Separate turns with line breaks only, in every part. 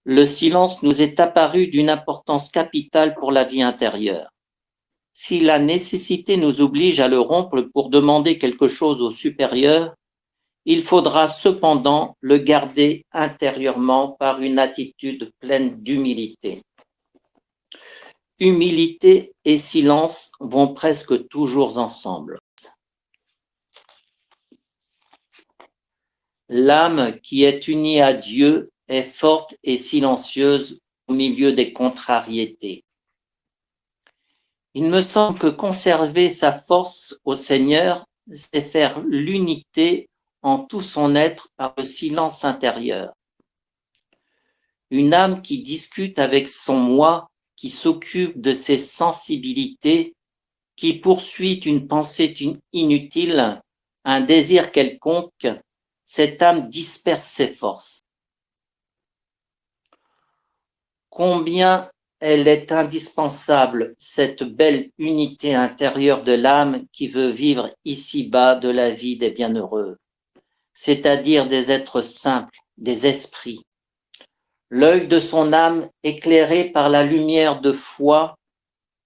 le silence nous est apparu d'une importance capitale pour la vie intérieure. Si la nécessité nous oblige à le rompre pour demander quelque chose au supérieur, il faudra cependant le garder intérieurement par une attitude pleine d'humilité. Humilité et silence vont presque toujours ensemble. L'âme qui est unie à Dieu est forte et silencieuse au milieu des contrariétés. Il me semble que conserver sa force au Seigneur, c'est faire l'unité en tout son être par le silence intérieur. Une âme qui discute avec son moi, qui s'occupe de ses sensibilités, qui poursuit une pensée inutile, un désir quelconque, cette âme disperse ses forces. Combien elle est indispensable, cette belle unité intérieure de l'âme qui veut vivre ici-bas de la vie des bienheureux, c'est-à-dire des êtres simples, des esprits. L'œil de son âme, éclairé par la lumière de foi,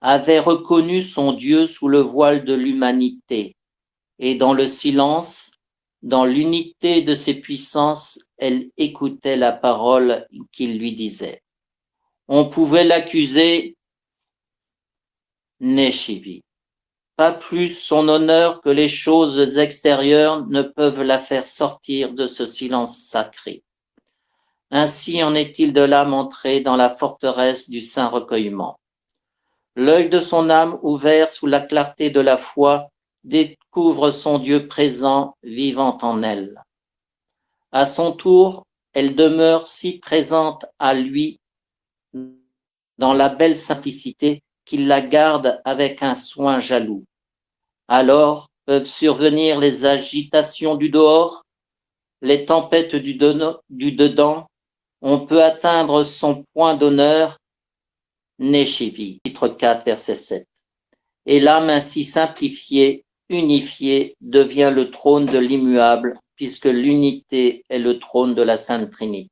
avait reconnu son Dieu sous le voile de l'humanité, et dans le silence, dans l'unité de ses puissances, elle écoutait la parole qu'il lui disait. On pouvait l'accuser Neshivi. Pas plus son honneur que les choses extérieures ne peuvent la faire sortir de ce silence sacré. Ainsi en est-il de l'âme entrée dans la forteresse du saint recueillement. L'œil de son âme, ouvert sous la clarté de la foi, découvre son Dieu présent, vivant en elle. À son tour, elle demeure si présente à lui dans la belle simplicité qu'il la garde avec un soin jaloux. Alors peuvent survenir les agitations du dehors, les tempêtes du dedans. On peut atteindre son point d'honneur, Neshivi, chapitre 4, verset 7. Et l'âme ainsi simplifiée, unifiée, devient le trône de l'immuable, puisque l'unité est le trône de la Sainte Trinité.